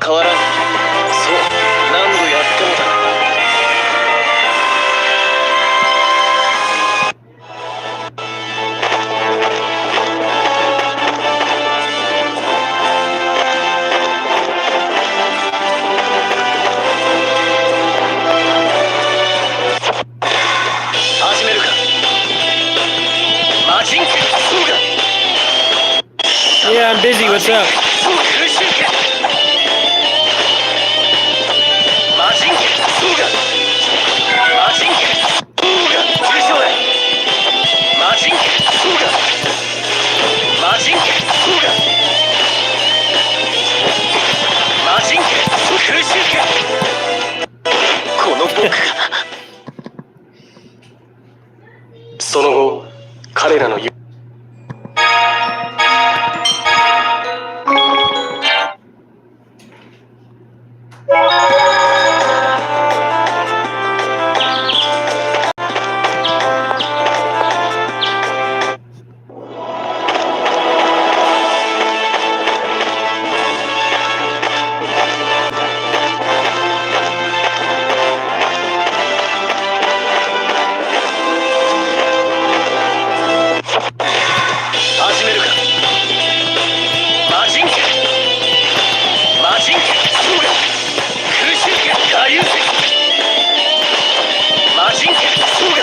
変わらん。そう、何度やってもだ。始めるか。マジンクそうが。Yeah, I'm busy. What's up? 空襲か。マジンクそうが。マジンクそうが。重傷だ。マジンクそうが。マジンクそうが。マジンク空襲か。この僕がその後彼らの言う始めるか。マジンクマジンクそうだ。空襲か。下流石マジンクそうだ。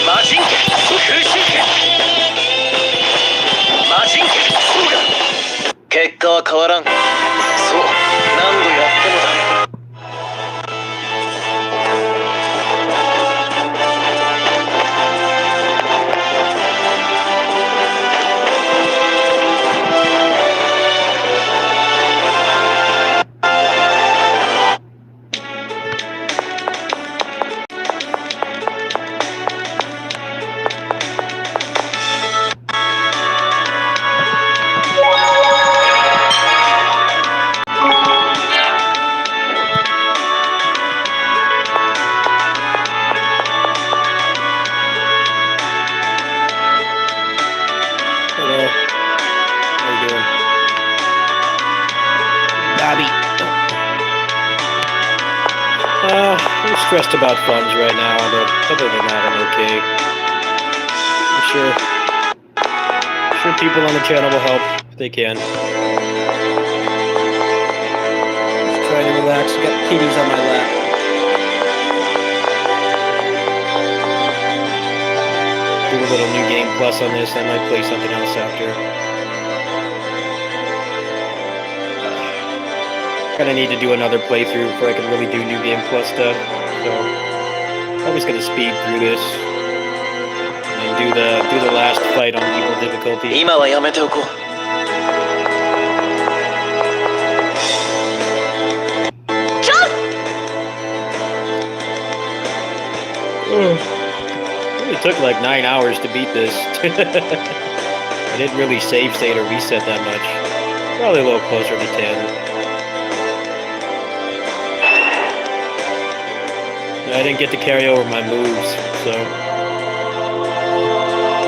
マジンク空襲か。マジンクそうだ。結果は変わらん。そう、何度やってもだ。Hello. How you doing? Bobby. I'm stressed about funds right now, but other than that, I'm okay. I'm sure people on the channel will help if they can. Just trying to relax. Got kitties on my lap. Do a little new game plus on this. I might play something else after. Kinda need to do another playthrough before I can really do new game plus stuff. So I'm just gonna speed through this and do the last fight on evil difficulty. 今はやめておこう。It only took like 9 hours to beat this. I didn't really save state or reset that much. Probably a little closer to 10. I didn't get to carry over my moves, so a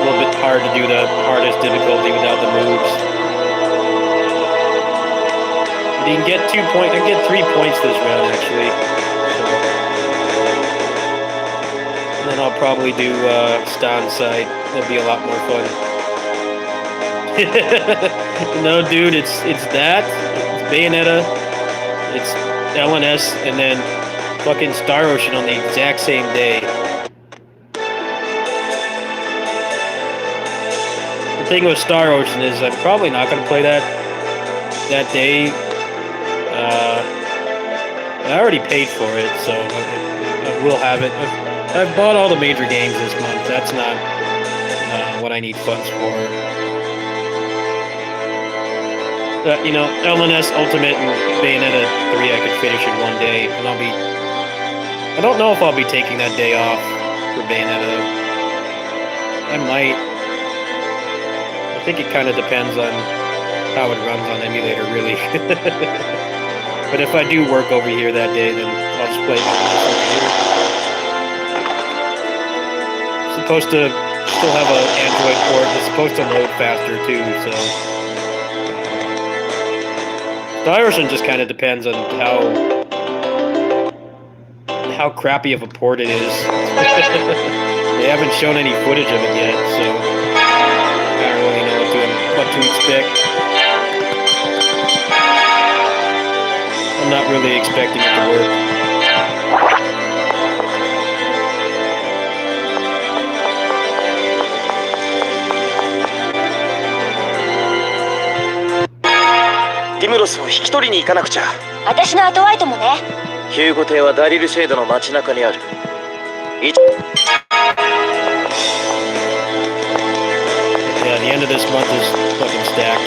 little bit hard to do the hardest difficulty without the moves. But you can get 2 points. I can get 3 points this round actually. So. And then I'll probably do Stan side. It'll be a lot more fun. No, dude, it's that. It's Bayonetta. It's LNS, and then fucking Star Ocean on the exact same day. The thing with Star Ocean is I'm probably not going to play that day. I already paid for it, so I will have it. I've bought all the major games this month. That's not what I need funds for. You know, LNS Ultimate and Bayonetta 3 I could finish in one day, and I don't know if I'll be taking that day off for Bayonetta. I might. I think it kind of depends on how it runs on emulator, really. But if I do work over here that day, then I'll just play over here. It's supposed to still have an Android port. It's supposed to load faster too, so Stuyvesant just kind of depends on how crappy of a port it is. They haven't shown any footage of it yet, so I don't really know what to expect. I'm not really expecting it to work. ティムロスを引き取りに行かなくちゃ。私の後ワイトもね。ヒューゴ邸はダリルシェードの街中にある。Yeah, the end of this month is fucking stacked.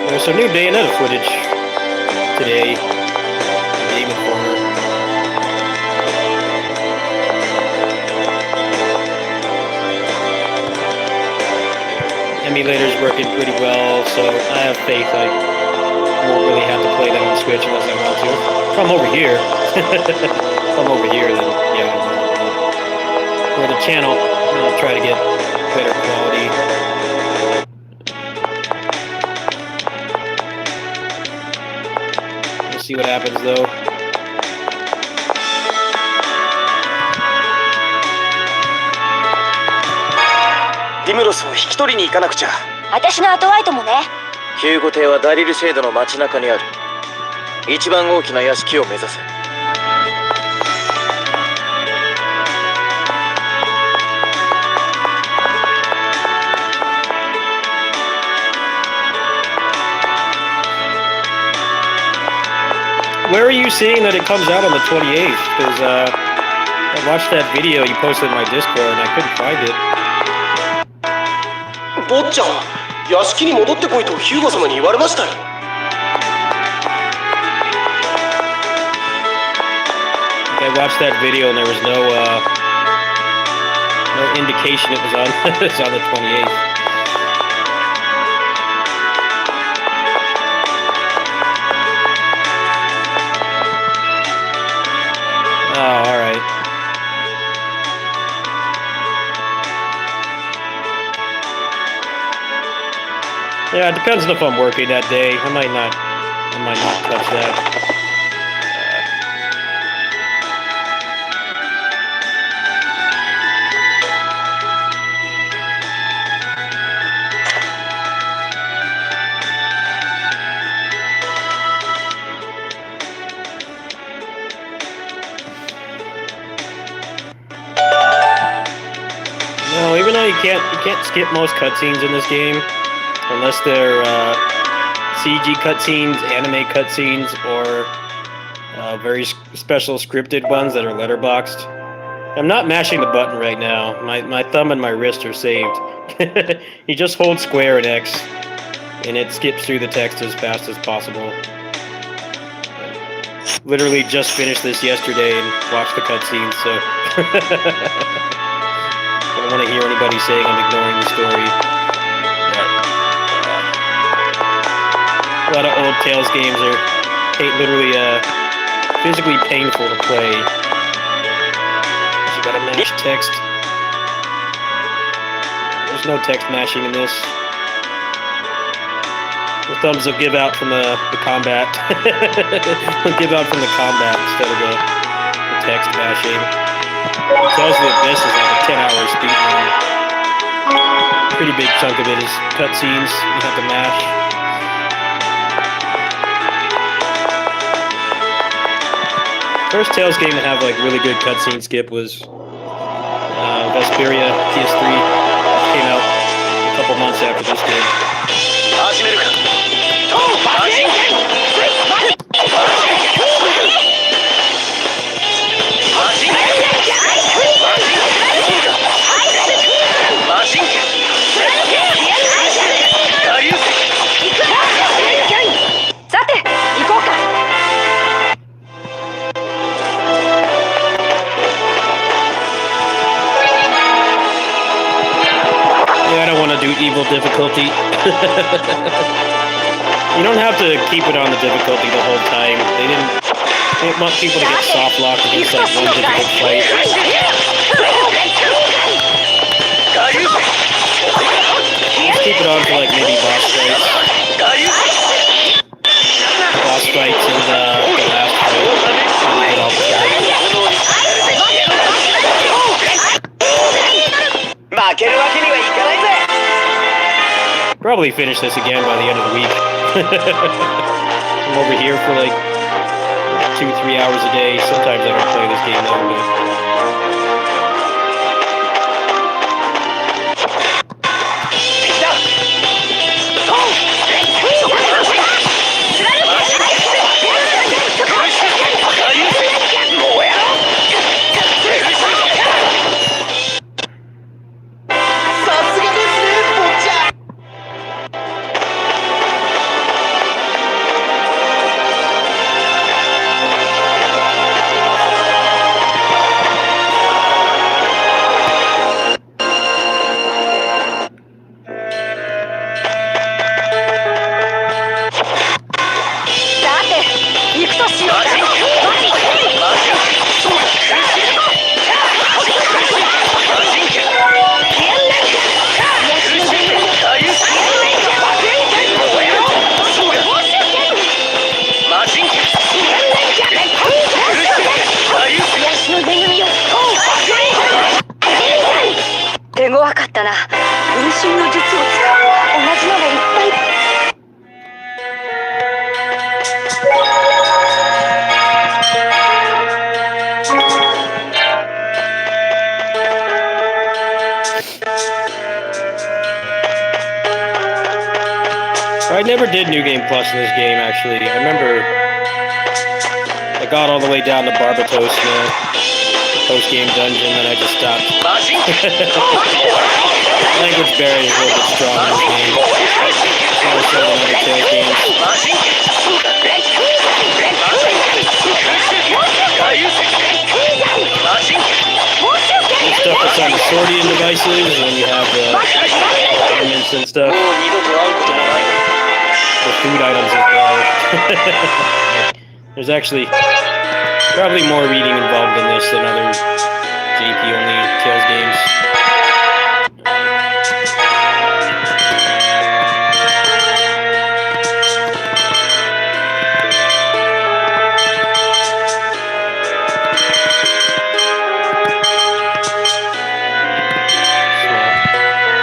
There's some new Bayonetta footage today. Game Informer. Emulator's working pretty well, so I have faith I won't really have to play that on Switch unless I want to. If I'm over here, if I'm over here, then yeah, I will. For the channel, I'll try to get better quality. We'll see what happens though.ティムロスを引き取りに行かなくちゃ。私の後ワイトもね。ヒューゴ邸はダリルシェードの街中にある。一番大きな屋敷を目指せ。Where are you seeing that it comes out on the 28th? Because I watched that video you posted in my Discord and I couldn't find it. 坊ちゃん、屋敷に戻ってこいとヒューゴ様に言われましたよ。I watched that video and there was no indication it was on it's on the 28th. Oh, all right. Yeah, it depends on if I'm working that day. I might not touch that. No, even though you can't skip most cutscenes in this game. Unless they're CG cutscenes, anime cutscenes, or very special scripted ones that are letterboxed. I'm not mashing the button right now. My thumb and my wrist are saved. You just hold square and X, and it skips through the text as fast as possible. Literally just finished this yesterday and watched the cutscenes, so I don't want to hear anybody saying I'm ignoring the story. A lot of old Tales games are literally physically painful to play. You gotta mash text. There's no text mashing in this. The thumbs will give out from the combat. They'll give out from the combat instead of the text mashing. It tells you that this is like a 10-hour speed run. Pretty big chunk of it is cutscenes you have to mash. First Tales game to have like really good cutscene skip was Vesperia PS3. Came out a couple months after this game. Evil difficulty. You don't have to keep it on the difficulty the whole time. They didn't want people to get soft locked against like one difficult fight. Just keep it on for like maybe boss fights. probably finish this again by the end of the week. I'm over here for like 2-3 hours a day. Sometimes I don't play this game though, but I never did New Game Plus in this game, actually. I remember I got all the way down to Barbatos in the post-game dungeon, and I just stopped. Language barrier is a little bit strong in this game. More so than other Tales games. There's stuff that's on the sorting devices, and then you have the elements and stuff. The food items as well. There's actually probably more reading involved in this than other JP-only Tales games.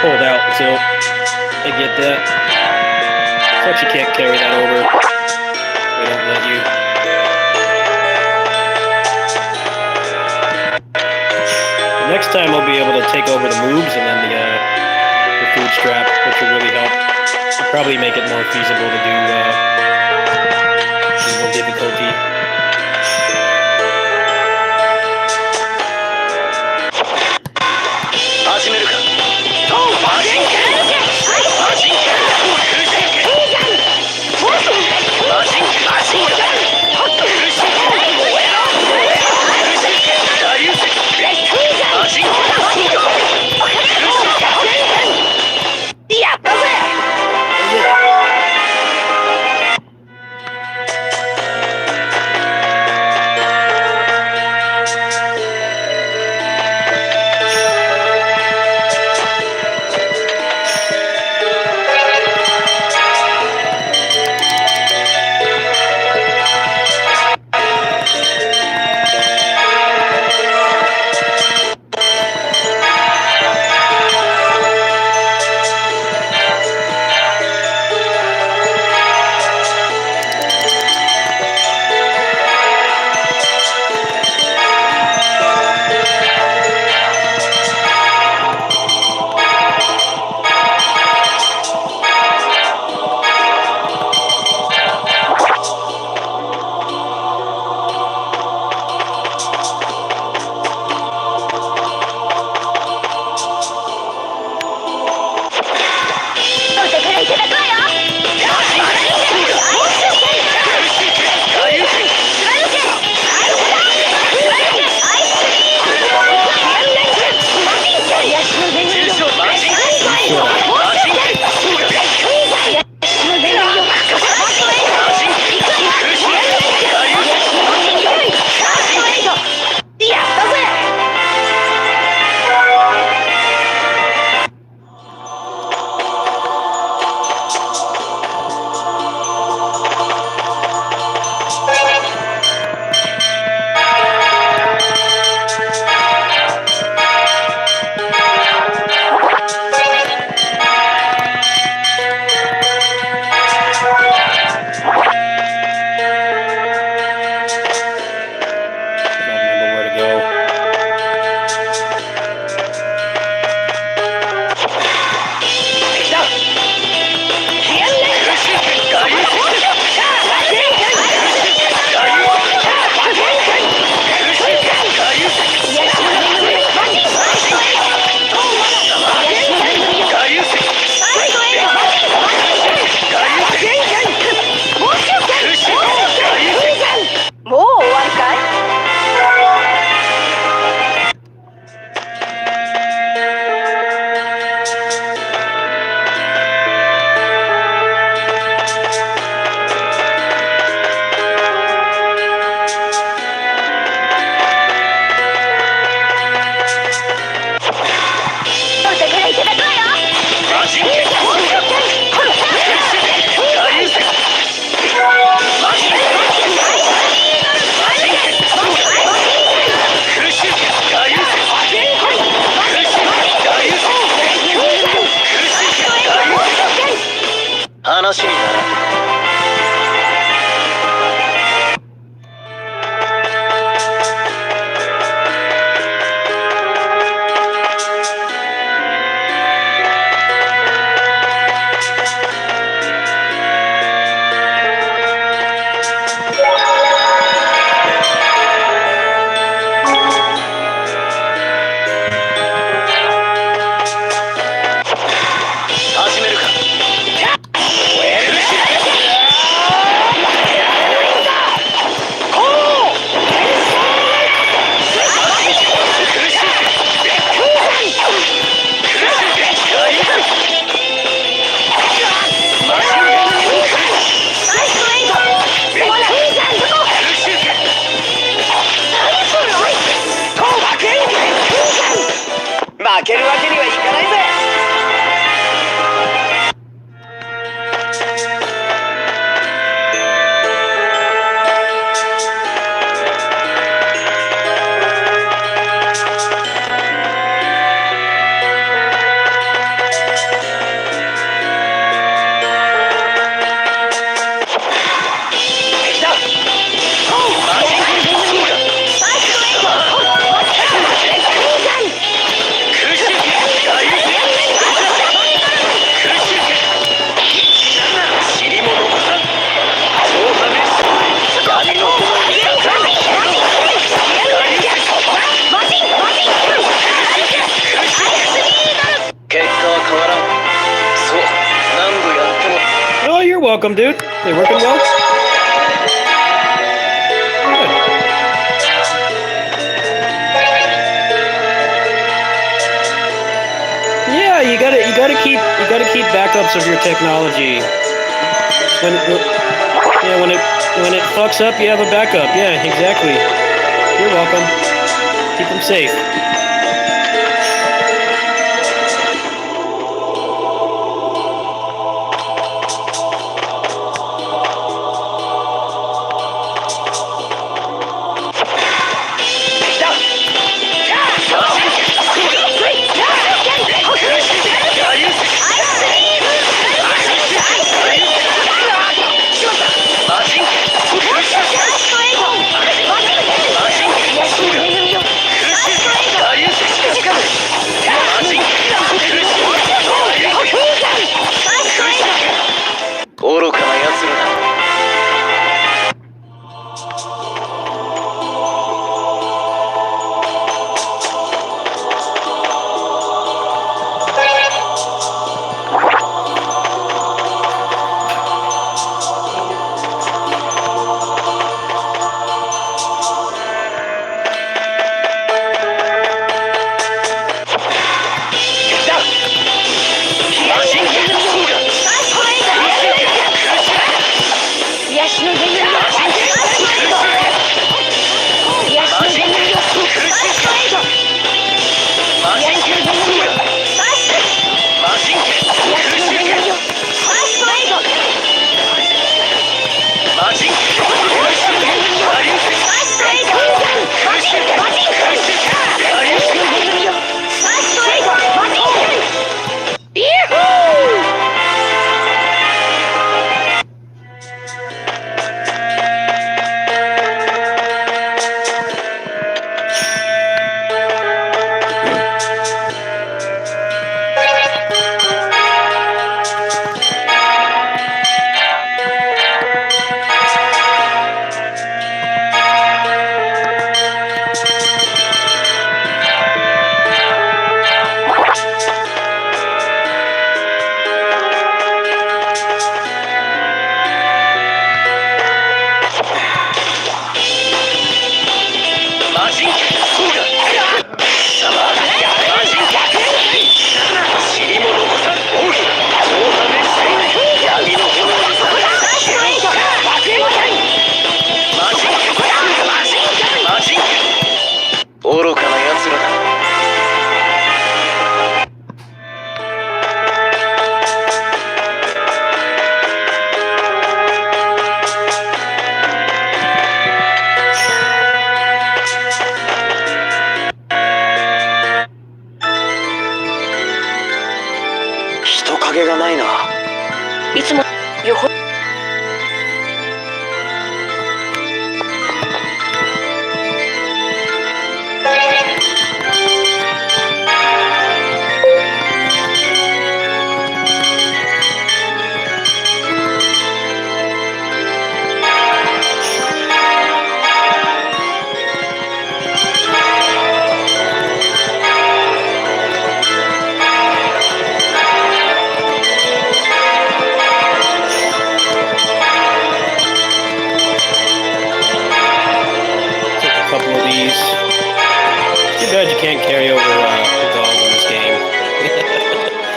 Hold out until they get that. But you can't carry that over. They don't let you. Next time I'll be able to take over the moves and then the food strap, which will really help. It'll probably make it more feasible to do equal difficulty. 始めるか。負けるわけにはいかないぜ。敵だ。マジンそうだ。空襲機大優勢。空襲機尻も残さん。大ハメス闇の炎にかかる。大優勢。結果は変わらん。そう何度やっても。 Oh, you're welcome, dude. They working well? Good. Yeah, you gotta keep backups of your technology. When it fucks up, you have a backup. Yeah, exactly. You're welcome. Keep them safe.愚かな奴らだ。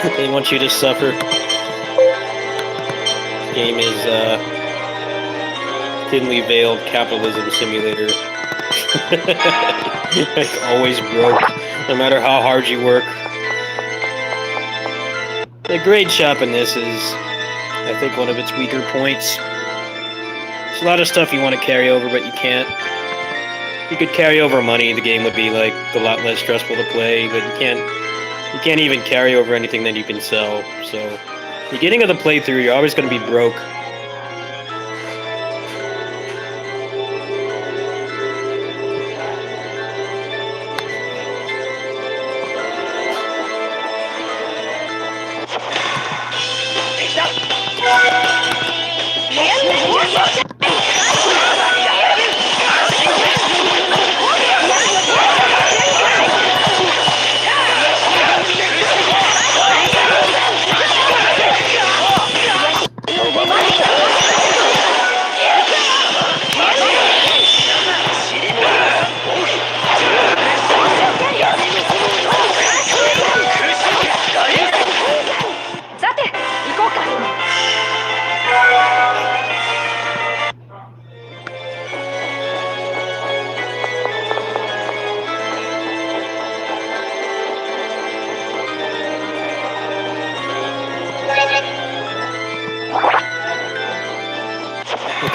They want you to suffer. This game is thinly veiled capitalism simulator. Like always broke, no matter how hard you work. The grade shop in this is, I think, one of its weaker points. There's a lot of stuff you want to carry over, but you can't. If you could carry over money, the game would be like a lot less stressful to play. But you can't. You can't even carry over anything that you can sell. So, beginning of the playthrough, you're always going to be broke.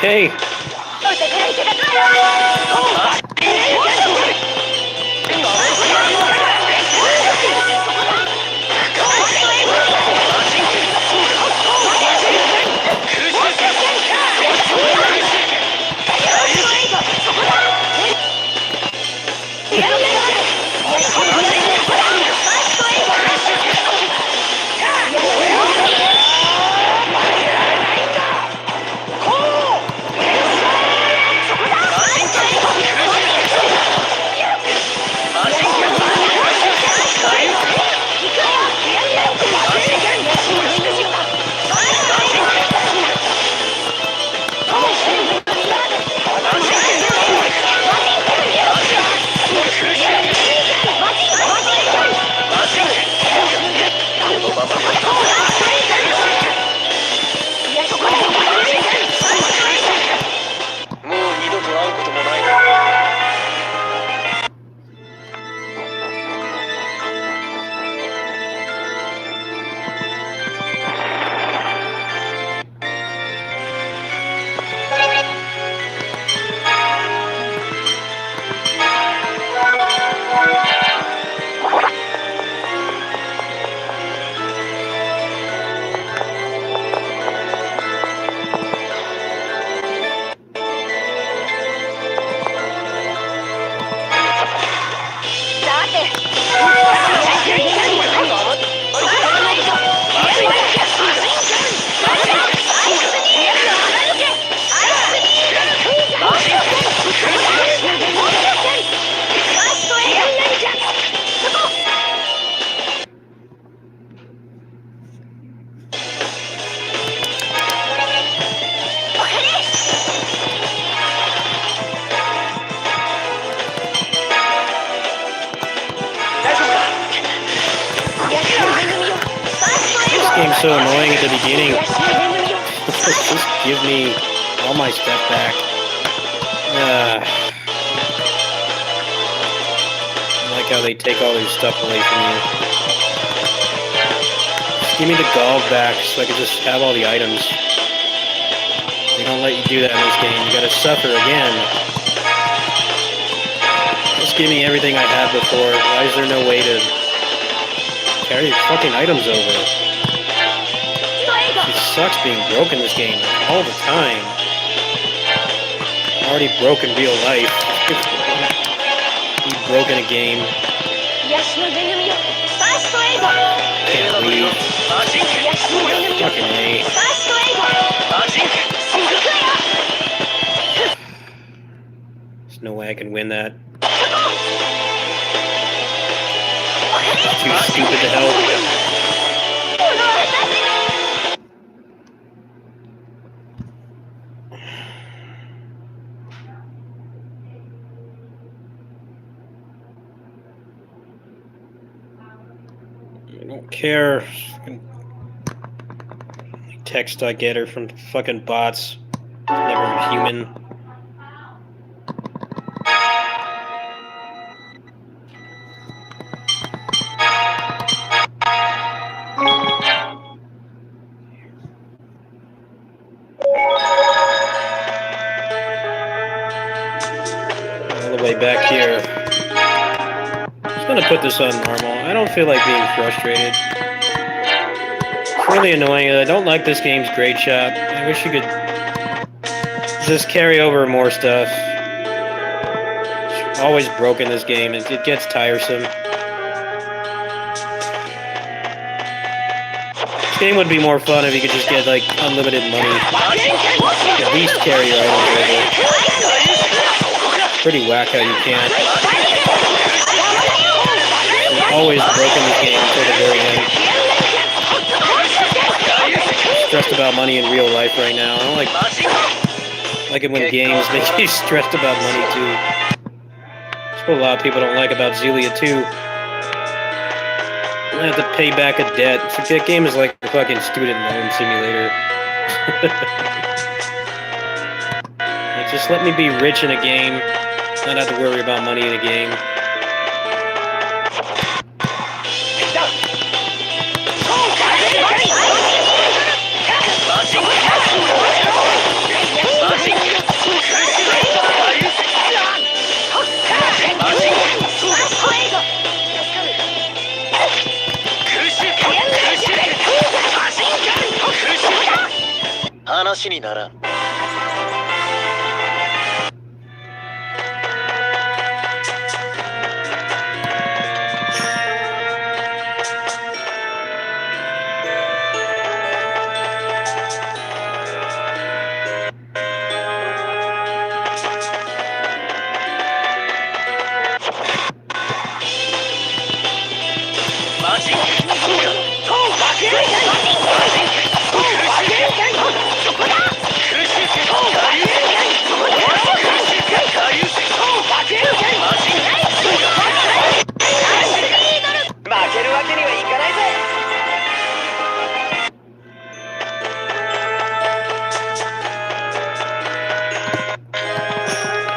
Okay. Game's so annoying at the beginning. Just give me all my stuff back. I like how they take all their stuff away from you. Just give me the gold back so I can just have all the items. They don't let you do that in this game. You gotta suffer again. Just give me everything I had before. Why is there no way to carry fucking items over? It sucks being broke in this game all the time. I'm already broke in real life. Be broke in a game. Can't leave. Fucking A. There's no way I can win that. Too stupid to help. I don't care text I get are from fucking bots. It's never human. All the way back here. I'm gonna put this on normal. I don't feel like being frustrated. It's really annoying. I don't like this game's grade shot. I wish you could just carry over more stuff. It's always broken this game. It gets tiresome. This game would be more fun if you could just get like unlimited money. At least carry your items over. Pretty whack how you can't. I've always broken this game until the very end. Stressed about money in real life right now. I don't like it when games make you stressed about money too. That's what a lot of people don't like about Xillia 2. I have to pay back a debt. That game is like a fucking student loan simulator. Like, just let me be rich in a game, not have to worry about money in a game.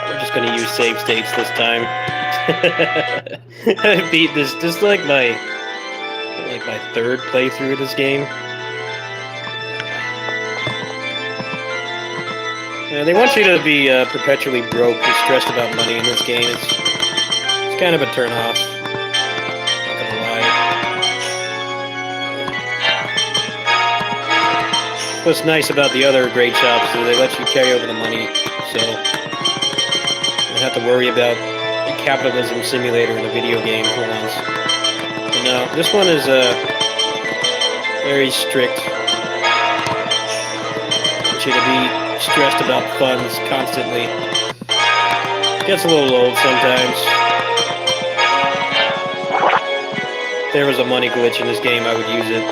We're just gonna use save states this time. I beat this just like my third playthrough of this game. Yeah, they want you to be perpetually broke and stressed about money in this game. It's kind of a turn-off. Not gonna lie. What's nice about the other great shops is they let you carry over the money, so you don't have to worry about the capitalism simulator in a video game for once. But no, this one is very strict. Want you to be stressed about funds constantly. Gets a little old sometimes. If there was a money glitch in this game, I would use it.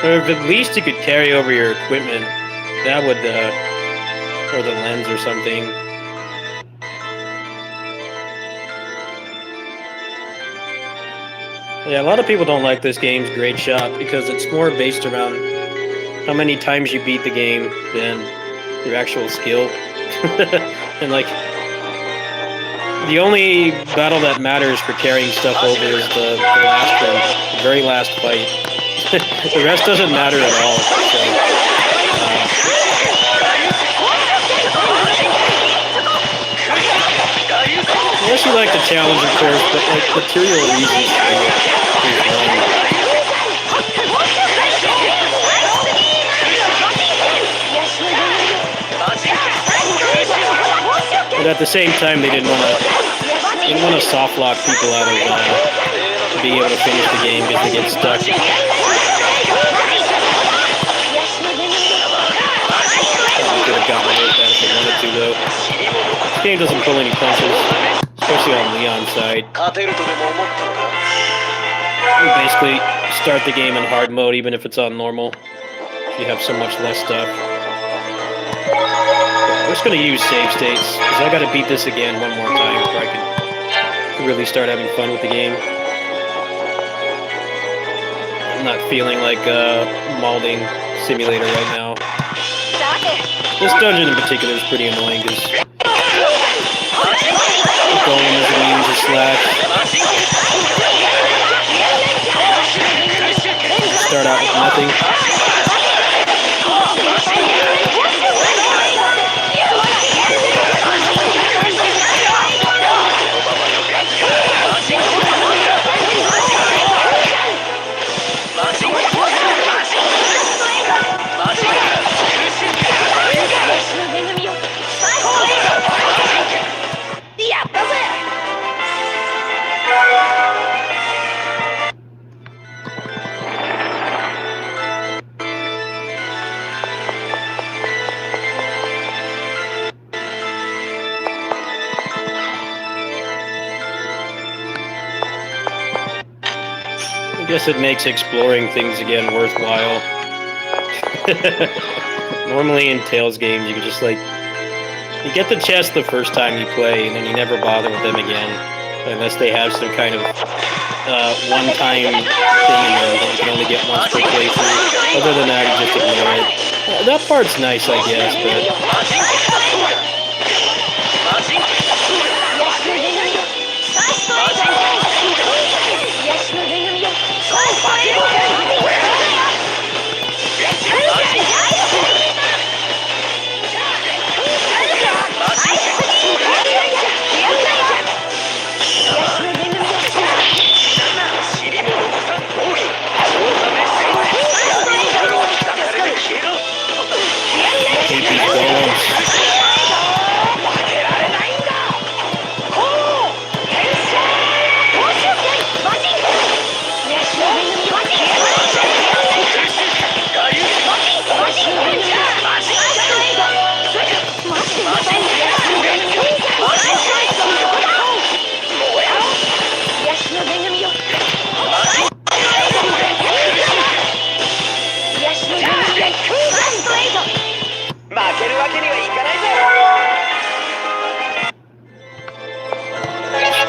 Or if at least you could carry over your equipment, that would, or the lens or something. Yeah, a lot of people don't like this game's grade shot because it's more based around how many times you beat the game than your actual skill. And like, the only battle that matters for carrying stuff over is the last one, the very last fight. The rest doesn't matter at all. So, unless you like the challenge, of course, but like material reasons but at the same time, they didn't want to soft lock people out of being able to finish the game because they get stuck. Could have gotten away with that if they wanted to, though. This game doesn't pull any punches, especially on Leon's side. You basically start the game in hard mode, even if it's on normal. You have so much less stuff. We're just gonna use save states, because I gotta beat this again one more time before I can really start having fun with the game. I'm not feeling like a malding simulator right now. This dungeon in particular is pretty annoying, because the golem is immune to slash. Start out with nothing. I guess it makes exploring things again worthwhile. Normally in Tales games, you can just like, you get the chest the first time you play, and then you never bother with them again, unless they have some kind of one-time thing in there that you can only get once per playthrough. Other than that, you just ignore it. That part's nice, I guess, but...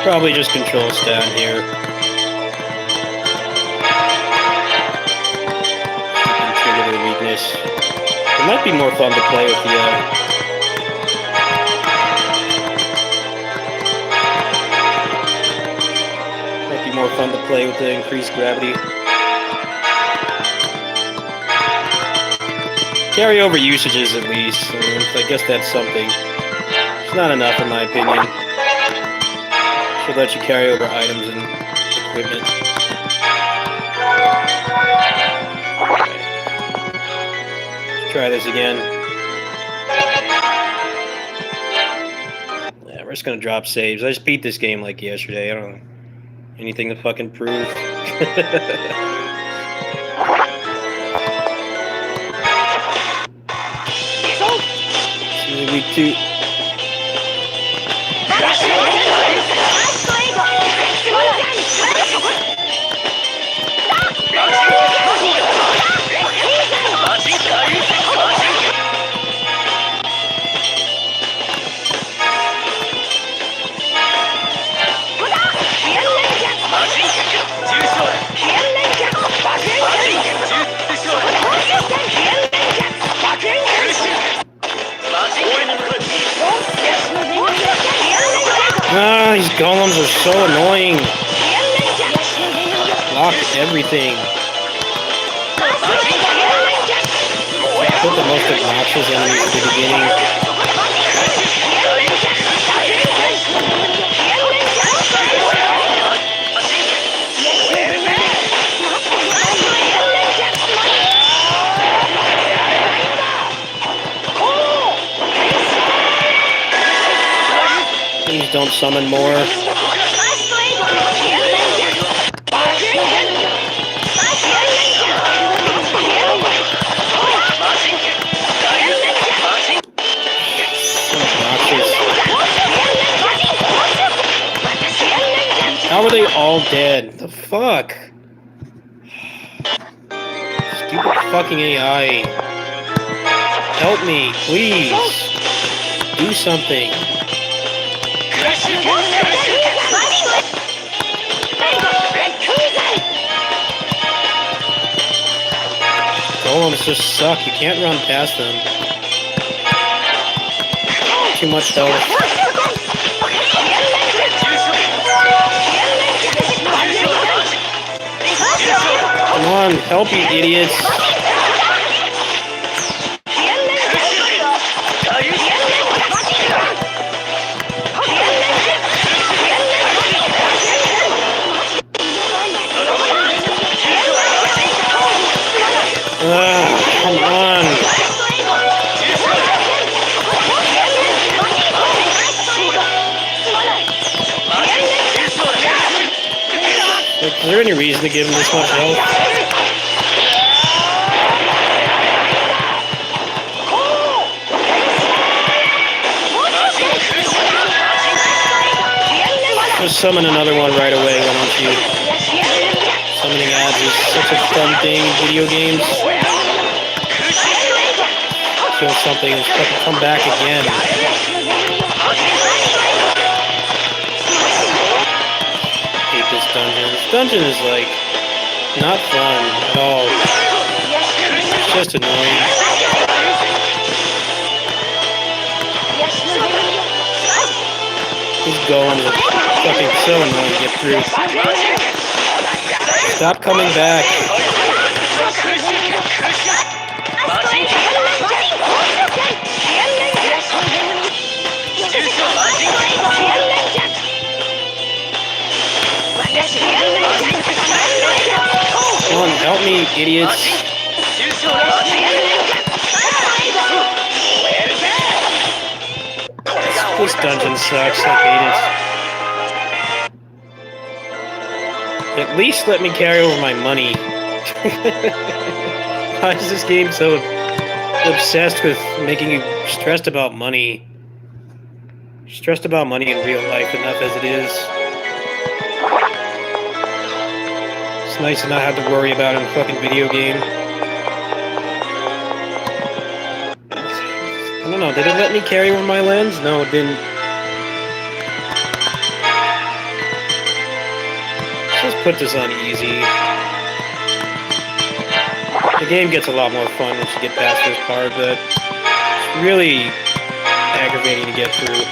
Probably just controls down here. Trigger their weakness. It might be more fun to play with the might be more fun to play with the increased gravity. Carryover usages at least. I guess that's something. It's not enough in my opinion. Should let you carry over items and equipment. Let's try this again. Yeah, we're just gonna drop saves. I just beat this game like yesterday. I don't know anything to fucking prove. Week 2. Ah, these golems are so annoying. Block everything. Put the most obnoxious enemies at the beginning. Please don't summon more. How are they all dead? The fuck? Stupid fucking AI. Help me, please. do something. Golems just suck. You can't run past them. Too much health. Come on, help you idiots. Come on. Is there any reason to give him this much health? Just summon another one right away, why don't you? Summoning ads is such a fun thing in video games. Kill something and fucking come back again. Hate this dungeon. This dungeon is like not fun at all. It's just annoying. These golems are fucking so annoying to get through. Stop coming back. Come on, help me, idiots. This dungeon sucks, I hate it. At least let me carry over my money. Why is this game so obsessed with making you stressed about money? Stressed about money in real life enough as it is. It's nice to not have to worry about it in a fucking video game. I don't know, did it let me carry over my lens? No, it didn't. Let's just put this on easy. The game gets a lot more fun once you get past this part, but it's really aggravating to get through.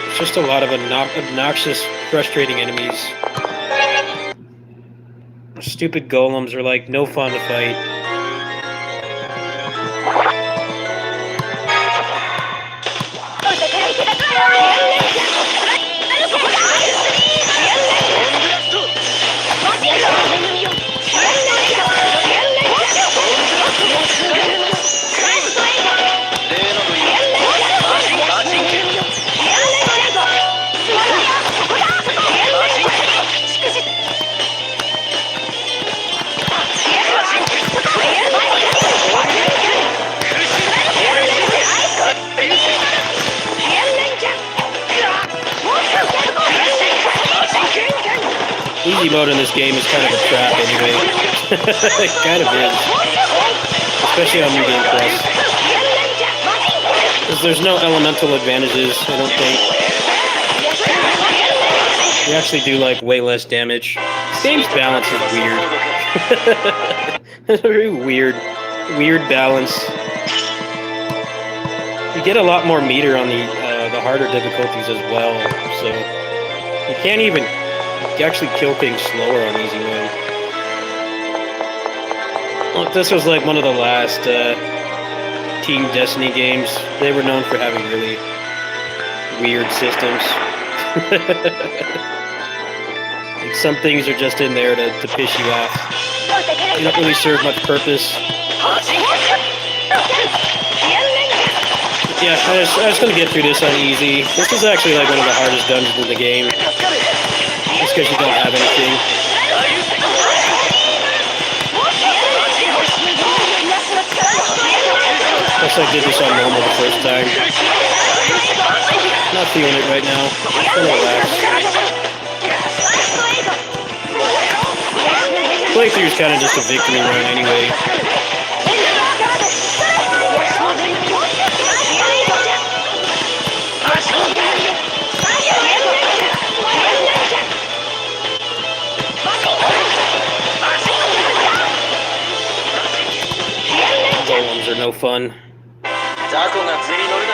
It's just a lot of obnoxious, frustrating enemies. Stupid golems are like no fun to fight. Easy mode in this game is kind of a trap anyway. It kind of is. Especially on New Game Plus. Because there's no elemental advantages, I don't think. You actually do like way less damage. This game's balance is weird. It's a very weird balance. You get a lot more meter on the harder difficulties as well, so you can't even actually kill things slower on easy mode. Well, this was like one of the last Team Destiny games. They were known for having really weird systems. Like some things are just in there to piss you off. They don't really serve much purpose. Yeah, I was going to get through this on easy. This is actually like one of the hardest dungeons in the game. Just because you don't have anything. Guess I did this on normal the first time. Not feeling it right now. Just gonna relax. Playthrough's kind of just a victory run anyway. no fun. 雑魚が図に乗るな。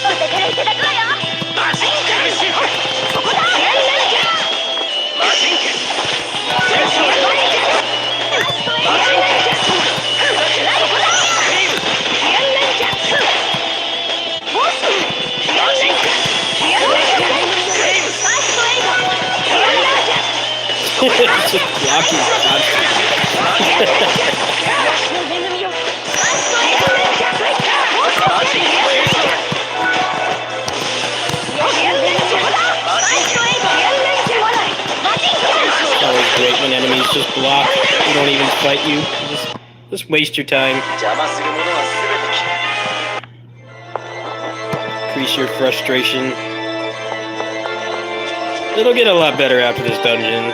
お手からいただくわよ。マジンケルシュそこだ。マジンケル戦争だ。マジンケルクレイブマジンケルクレイブ Just blocking constantly. マジンケル It's always great when enemies just block. They don't even fight you. Just waste your time. 邪魔するものは全て Increase your frustration. It'll get a lot better after this dungeon.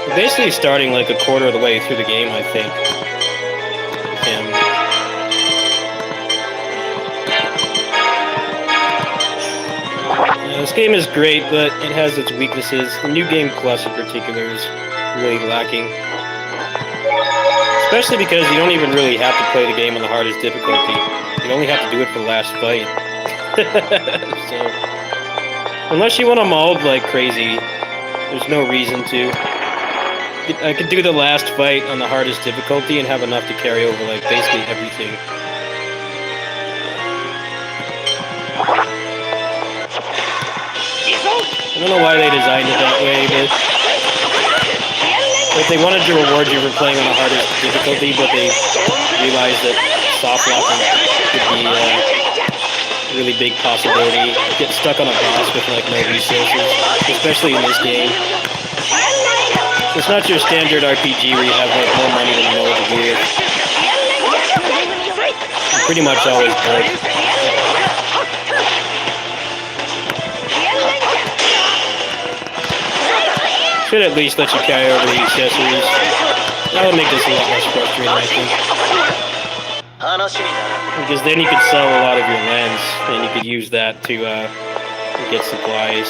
We're basically starting like a quarter of the way through the game, I think. This game is great, but it has its weaknesses. The New Game Plus in particular is really lacking. Especially because you don't even really have to play the game on the hardest difficulty. You only have to do it for the last fight. So, unless you want to mold like crazy, there's no reason to. I could do the last fight on the hardest difficulty and have enough to carry over like basically everything. I don't know why they designed it that way, but if they wanted to reward you for playing on the hardest difficulty, but they realized that soft locking could be a really big possibility. Get stuck on a boss with like no resources, especially in this game. It's not your standard RPG where you have like more money than you know what to do with. You're pretty much always broke. Should at least let you carry over the accessories. That would make this a lot less frustrating, I think. 話になら Because then you could sell a lot of your lands, and you could use that to get supplies.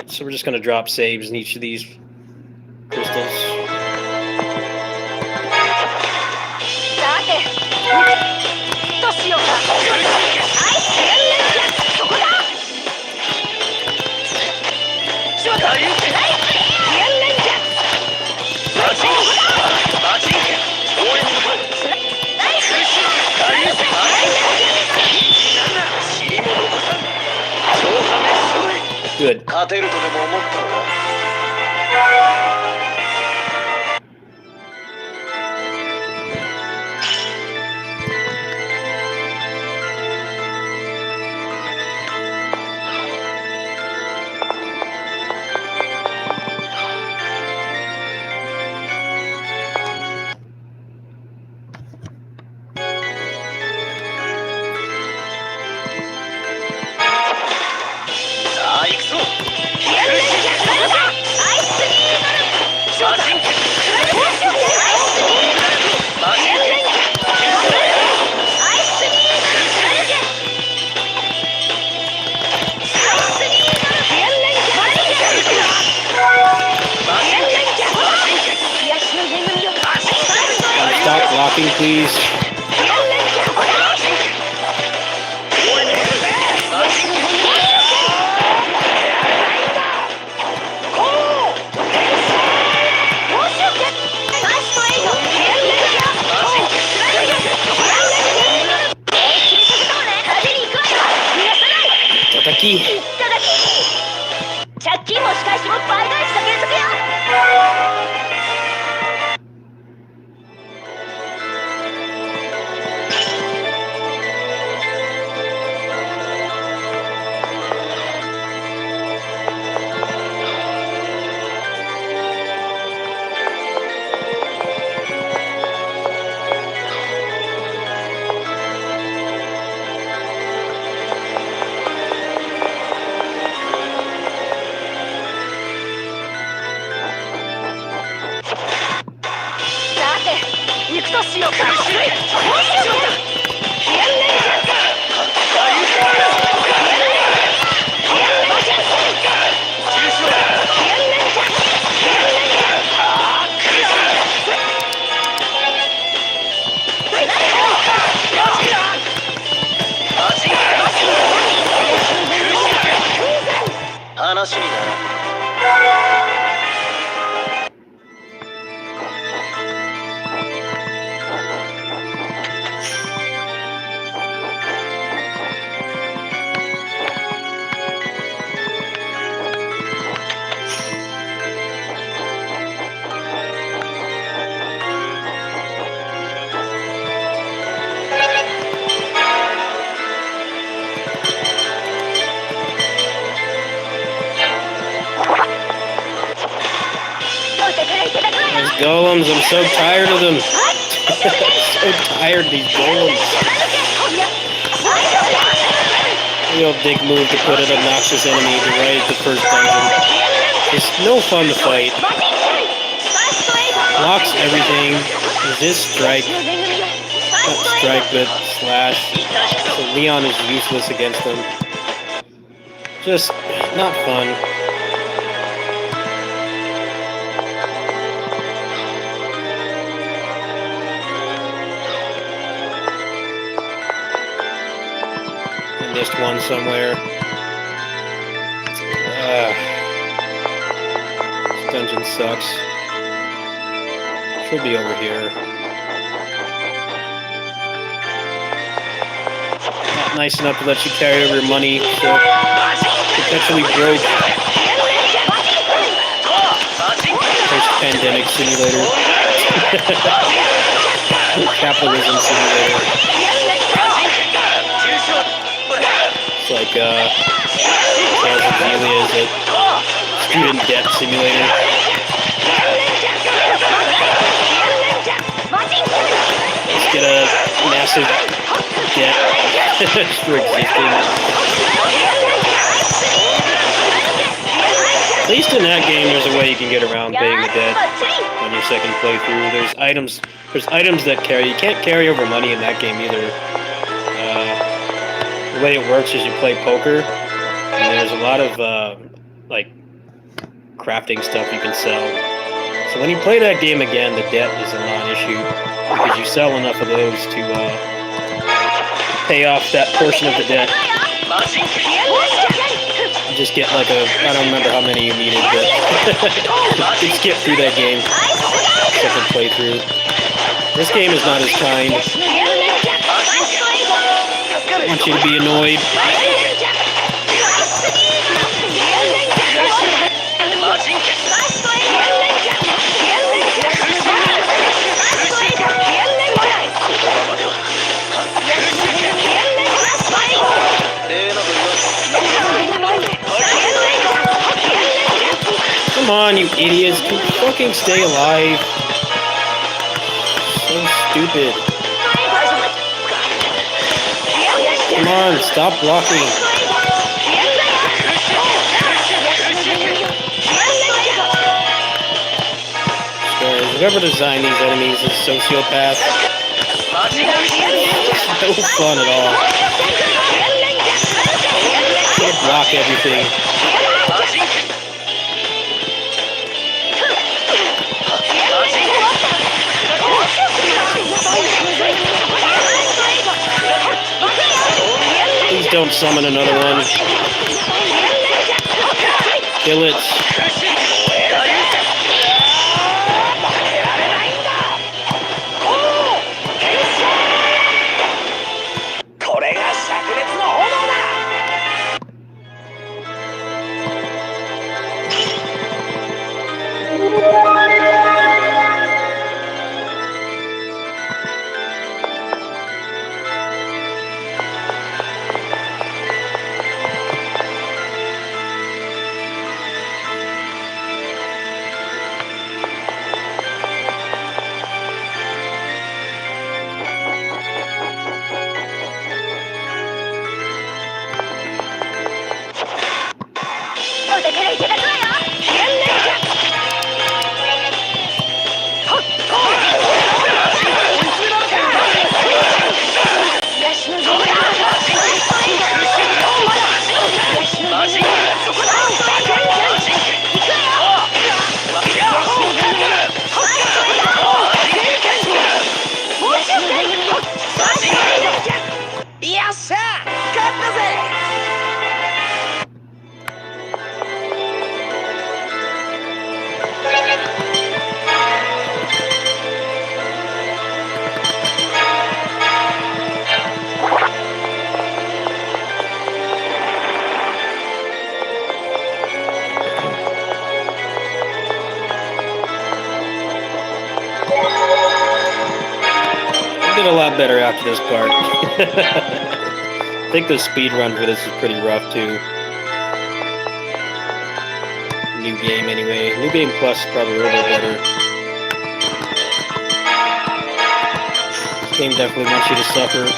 So we're just gonna drop saves in each of these crystals. さて、どうしようか。そこだ。大変マジンマジン応援する苦しい大変なんだ尻も残さん調査メスそれ Good. 勝てるとでも思ったのか Stop blocking, please. Tataki. 借金も仕返しも倍返しだけ続くよ。しようか。どうしようか。気合いレンジャー。話にならん。Those golems, I'm so tired of them. So tired of these golems. Real dick move to put an obnoxious enemy to right at the first dungeon. It's no fun to fight. Blocks everything. Resist strike. Not strike, but slash. So Leon is useless against them. Just not fun. Missed one somewhere. This dungeon sucks. Should be over here. Not nice enough to let you carry over your money, so perpetually broke. Post-pandemic simulator. Capitalism simulator. It's like, Azealia is a student debt simulator. Let's get a massive debt for existing. At least in that game, there's a way you can get around paying the debt on your second playthrough. There's items that carry. You can't carry over money in that game either. The way it works is you play poker, and there's a lot of like crafting stuff you can sell. So when you play that game again, the debt is a non-issue because you sell enough of those to pay off that portion of the debt. You just get like I don't remember how many you needed, but you skip through that game. Second playthrough. This game is not as kind. I want you to be annoyed. Come on, you idiots. Can you fucking stay alive? So stupid. Come on, stop blocking. So, whoever designed these enemies is a sociopath. No fun at all. Can't block everything. Please don't summon another one. Kill it. did a lot better after this part. I think the speed run for this is pretty rough too. New game anyway. New game plus is probably a little bit better. This game definitely wants you to suffer.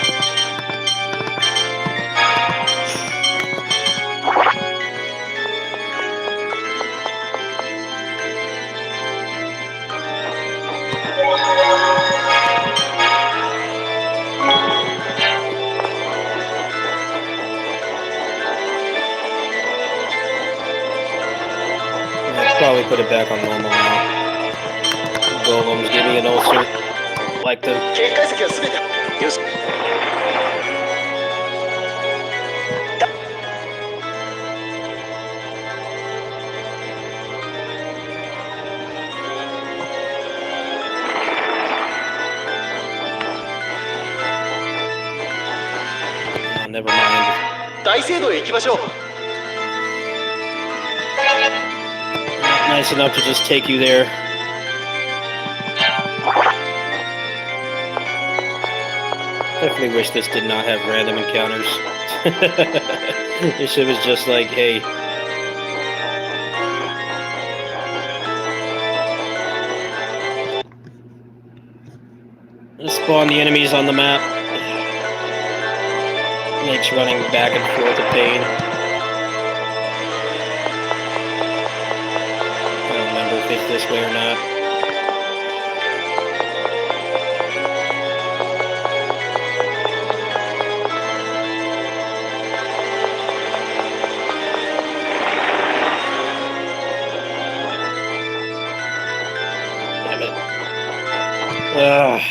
Probably put it back on normal now. Golems give me an ulcer. Like them. 警戒席は全てよし。Oh, never mind. 大聖堂へ行きましょう。 Not nice enough to just take you there. Definitely wish this did not have random encounters. This shit was just like, hey. Let's spawn the enemies on the map. Makes running back and forth a pain. I don't remember if it's this way or not. Damn it. Ugh.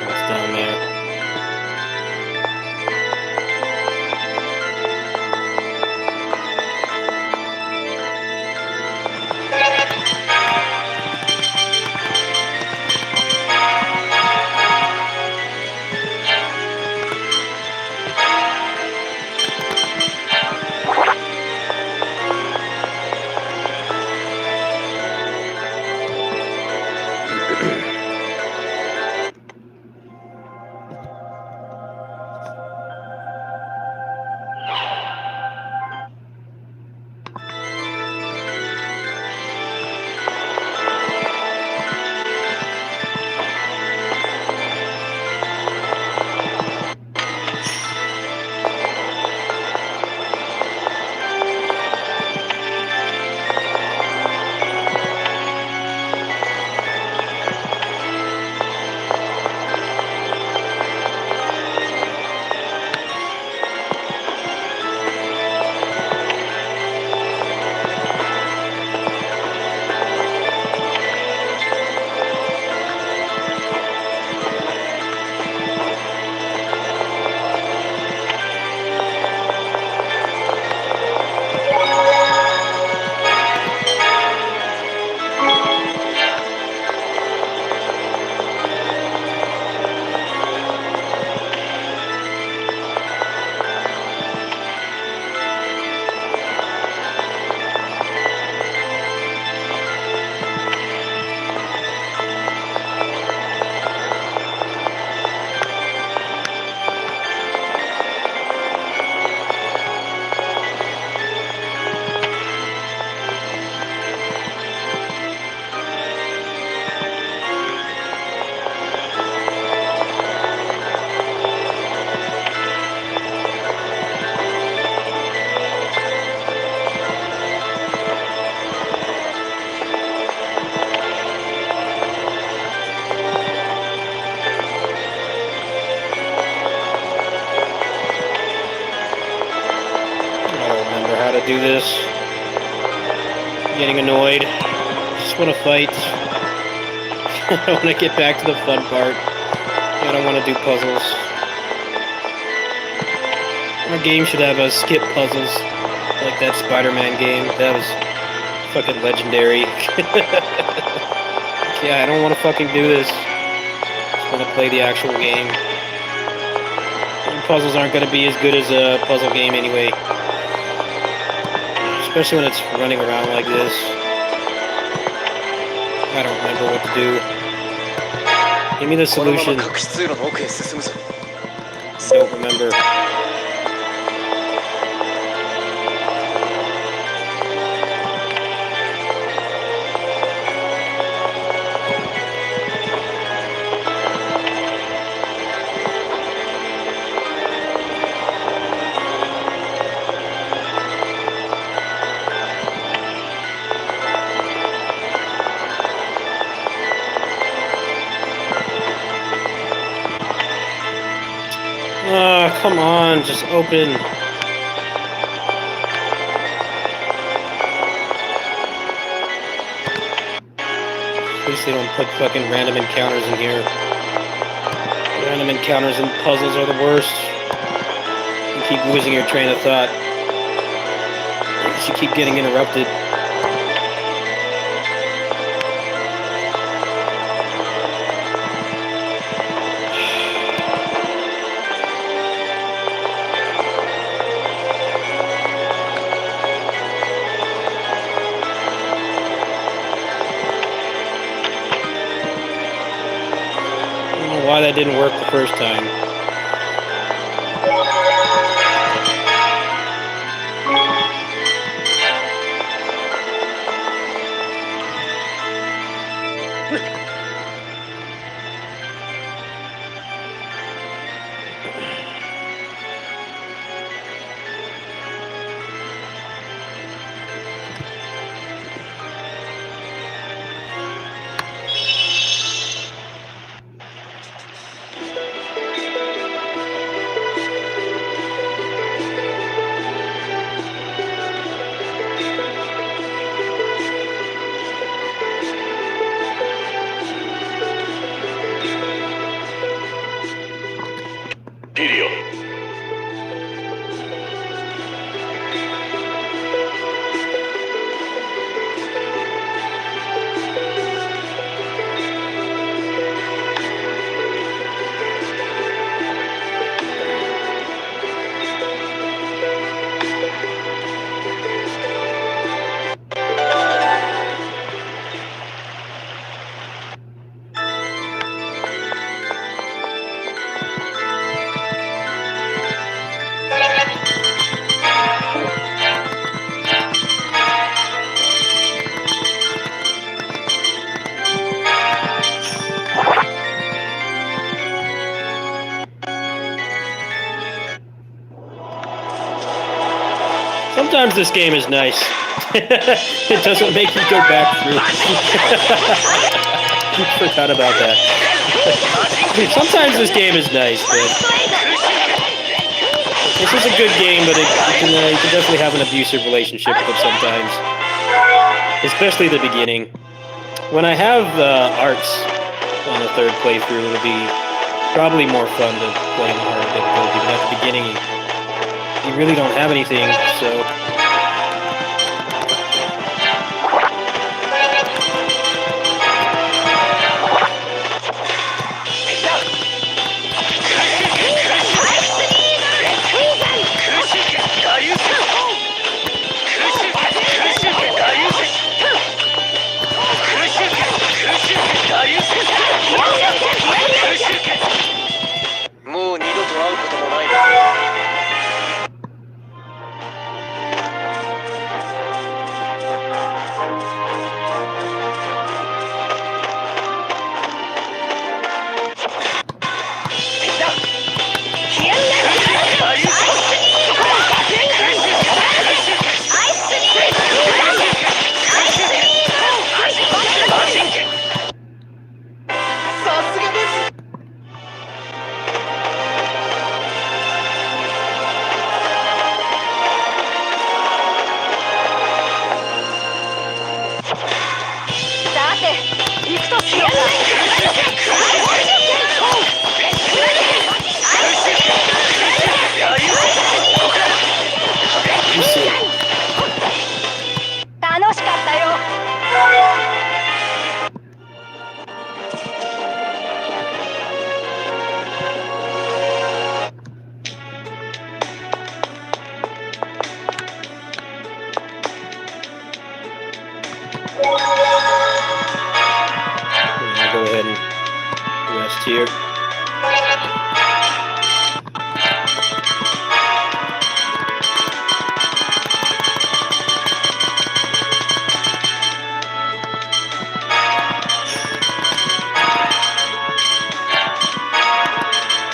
It's down there. To do this. Getting annoyed. Just want to fight. I want to get back to the fun part. I don't want to do puzzles. Our game should have us skip puzzles, like that Spider-Man game. That was fucking legendary. Yeah, I don't want to fucking do this. Just want to play the actual game. And puzzles aren't going to be as good as a puzzle game anyway. Especially when it's running around like this. I don't remember what to do. Give me the solution. I don't remember. Ah, come on, just open. At least they don't put fucking random encounters in here. Random encounters and puzzles are the worst. You keep losing your train of thought. You keep getting interrupted. Why that didn't work the first time. Video. Sometimes this game is nice. It doesn't make you go back through. Forgot about that. Sometimes this game is nice, but this is a good game, but you can definitely have an abusive relationship with it sometimes. Especially the beginning. When I have arts on the third playthrough, it'll be probably more fun to play on the harder difficulty, but at the beginning, you really don't have anything, so... S tier.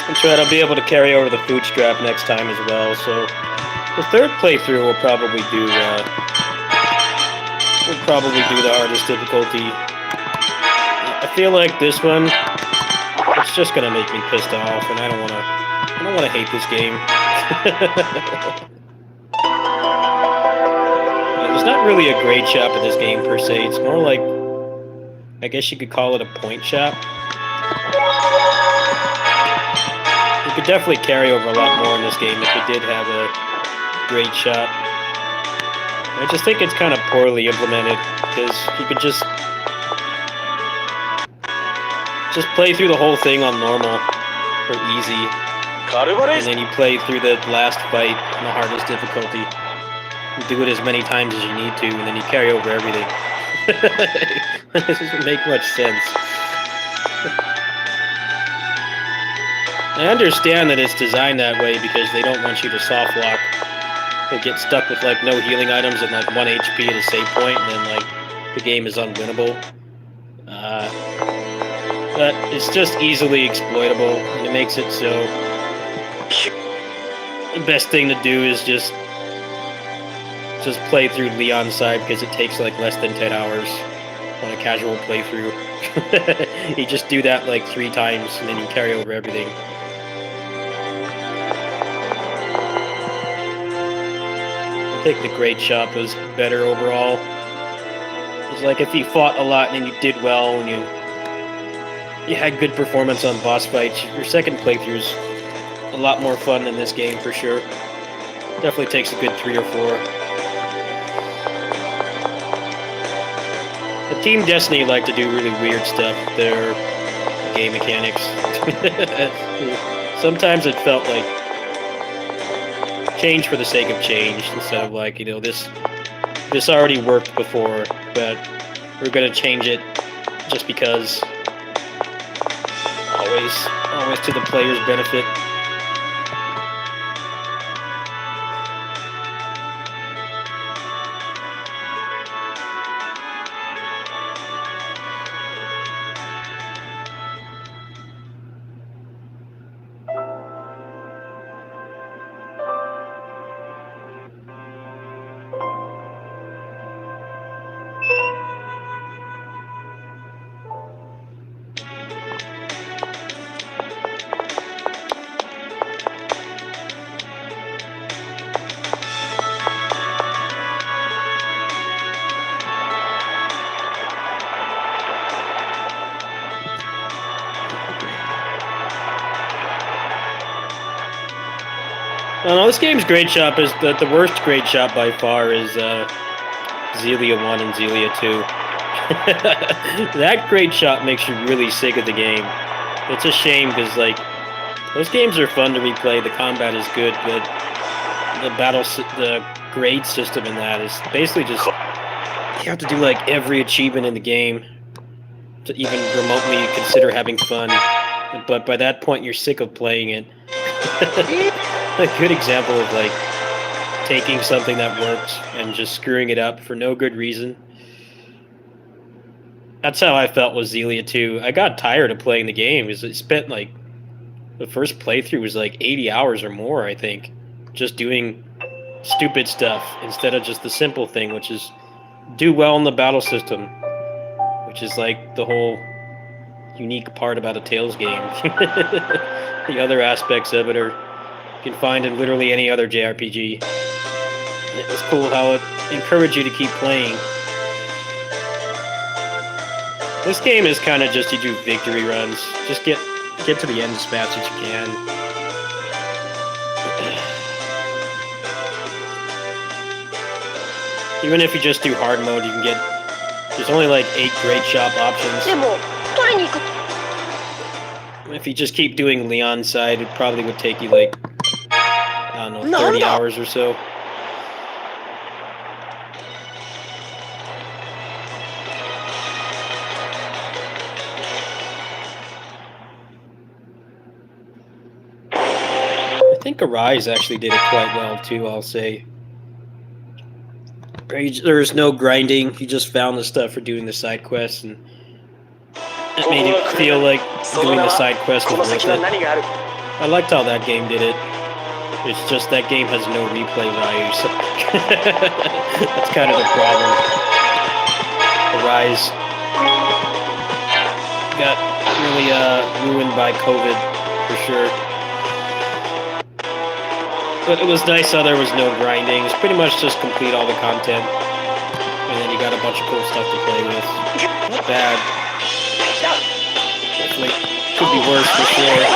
That's right, I'll be able to carry over the food strap next time as well, so the third playthrough will probably do the hardest difficulty. I feel like this one, it's just gonna make me pissed off, and I don't wanna hate this game. There's not really a grade shop in this game per se. It's more like, I guess you could call it a point shop. You could definitely carry over a lot more in this game if it did have a grade shop. I just think it's kind of poorly implemented, because you could just play through the whole thing on normal or easy, and then you play through the last fight on the hardest difficulty. You do it as many times as you need to, and then you carry over everything. It doesn't make much sense. I understand that it's designed that way because they don't want you to soft lock or get stuck with like no healing items and like 1 HP at a save point, and then like the game is unwinnable. But it's just easily exploitable, and it makes it so the best thing to do is just play through Leon's side, because it takes like less than 10 hours on a casual playthrough. You just do that like 3 times, and then you carry over everything. I think the grade shop was better overall. It's like if you fought a lot and you did well and you had good performance on boss fights, your second playthrough's a lot more fun than this game for sure. Definitely takes a good 3 or 4. The Team Destiny like to do really weird stuff with their game mechanics. Sometimes it felt like change for the sake of change, instead of like, this already worked before, but we're gonna change it just because. Always to the player's benefit. No, this game's grade shop is the worst grade shop by far is Zelia 1 and Zelia 2. That grade shop makes you really sick of the game. It's a shame because like those games are fun to replay. The combat is good, but the grade system in that is basically just you have to do like every achievement in the game to even remotely consider having fun. But by that point, you're sick of playing it. A good example of like taking something that works and just screwing it up for no good reason. That's how I felt with Zelia 2. I got tired of playing the game because it spent like the first playthrough was like 80 hours or more, I think, just doing stupid stuff instead of just the simple thing, which is do well in the battle system, which is like the whole unique part about a Tales game. The other aspects of it are you can find in literally any other JRPG. It was cool how it encouraged you to keep playing. This game is kind of just you do victory runs. Just get to the end as fast as you can. Even if you just do hard mode, you can get... There's only like 8 grade shop options. If you just keep doing Leon's side, it probably would take you like, I don't know, 30 hours or so. think Arise actually did it quite well too, I'll say. There's no grinding, you just found the stuff for doing the side quests, and it made it feel like doing the side quest was worth it. I liked how that game did it. It's just that game has no replay value, so that's kind of the problem. Arise got really ruined by COVID, for sure. But it was nice how there was no grinding. It's pretty much just complete all the content. And then you got a bunch of cool stuff to play with. Not bad. Definitely could be worse for sure.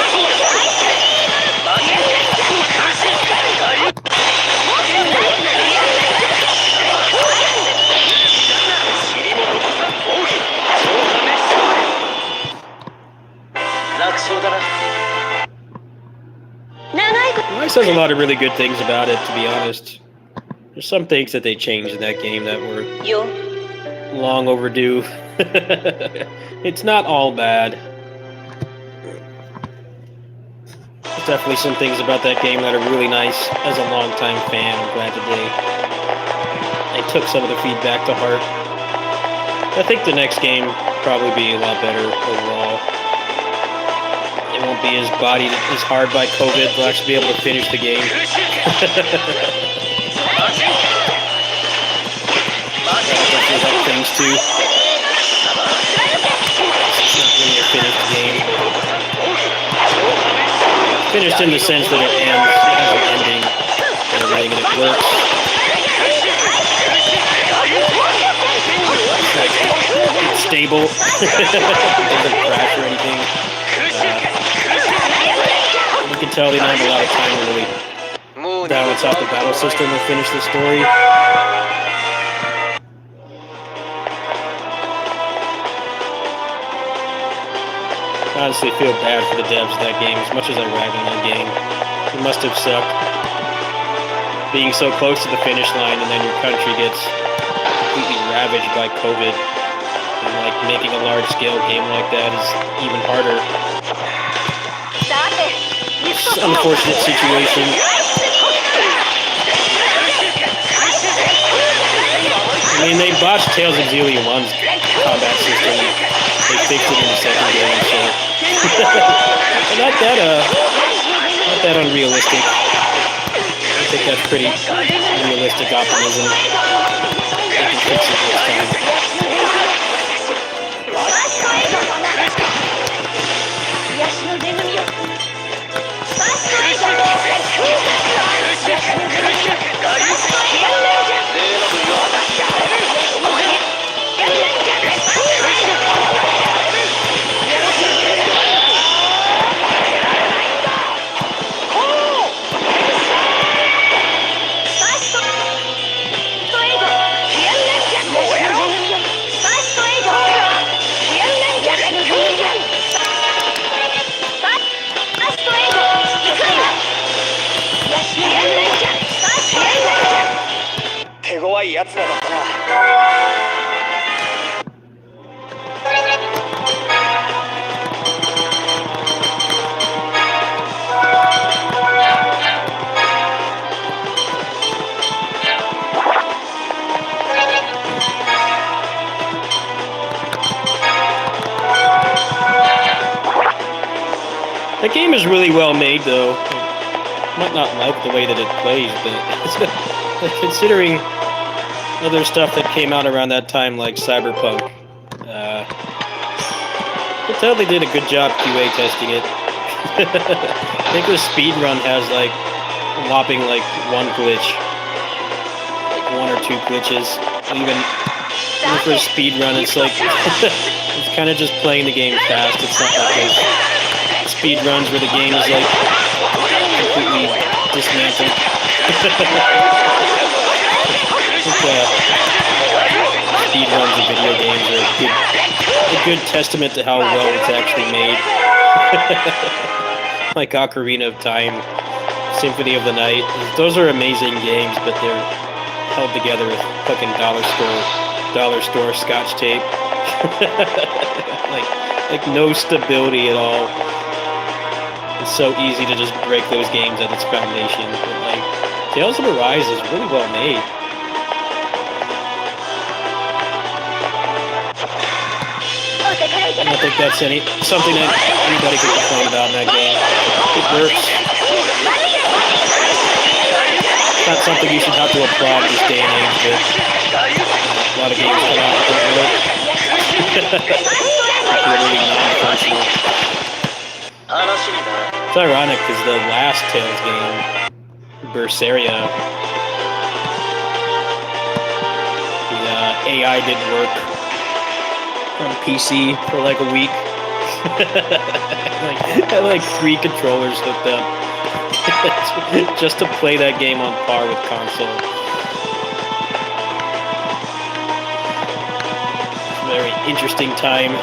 Rice has a lot of really good things about it, to be honest. There's some things that they changed in that game that were long overdue. It's not all bad. There's definitely some things about that game that are really nice. As a longtime fan, I'm glad that they took some of the feedback to heart. I think the next game will probably be a lot better overall. It won't be as bodied as hard by COVID. They'll actually be able to finish the game. Definitely help things too. It's not really a finished game. Finished in the sense that it ends, it has an ending and everything, and it works. It's stable. It doesn't crash or anything. You can tell they don't have a lot of time to really balance out the battle system and finish the story. I honestly feel bad for the devs of that game, as much as I rag on that game. It must have sucked. Being so close to the finish line and then your country gets completely ravaged by COVID. And like making a large scale game like that is even harder. It's an unfortunate situation. I mean, they botched Tales of Xillia 1's combat system. They fixed it in the second game, so not that unrealistic. I think that's pretty realistic optimism. They can fix it next time. That game is really well made, though. I might not like the way that it plays, but considering other stuff that came out around that time, like Cyberpunk, I can tell they did a good job QA testing it. I think the speedrun has like a whopping like one glitch, like one or two glitches. Even for a speedrun, it's like it's kind of just playing the game fast. It's not like those speedruns where the game is like completely dismantled. Speedruns of video games are a good testament to how well it's actually made. Like Ocarina of Time, Symphony of the Night. Those are amazing games, but they're held together with fucking dollar store Scotch tape. like no stability at all. it's so easy to just break those games at its foundation. But like Tales of Arise is really well made. I don't think that's something that anybody could complain about in that game. It works. It's not something you should have to applaud this day and age, but a lot of games come out and don't work. Literally non-functional. It's ironic because the last Tales game, Berseria, the AI didn't work on PC for like a week. I had like 3 controllers hooked up just to play that game on par with console. Very interesting time.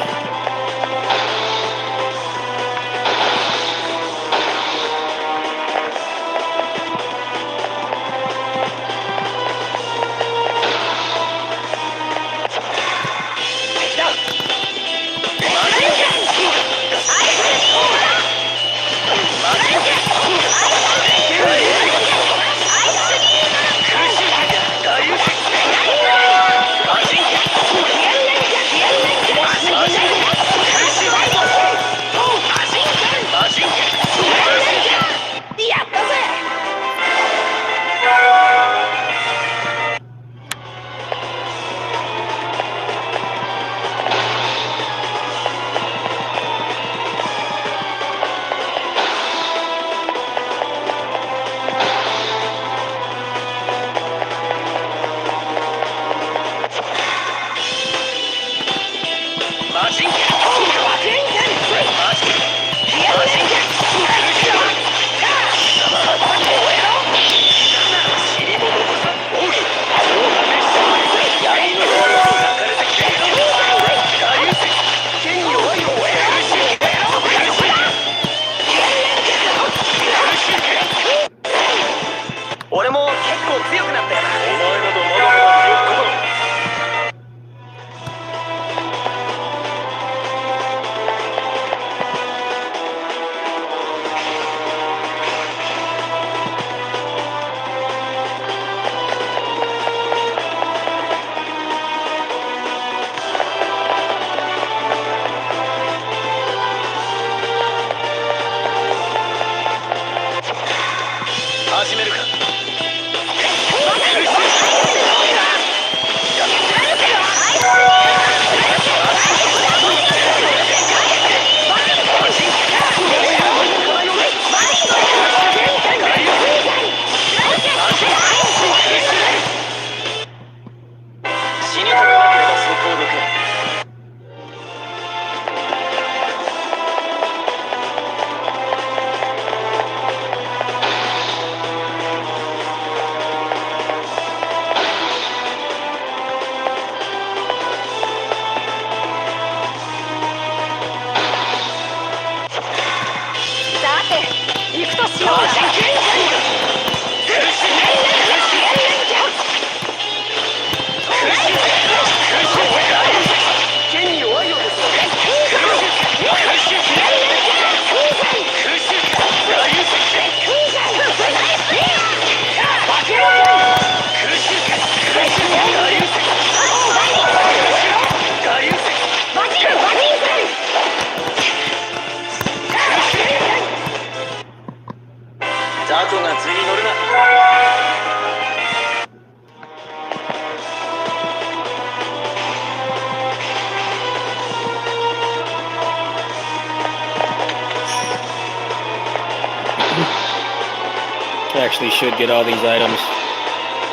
I actually should get all these items,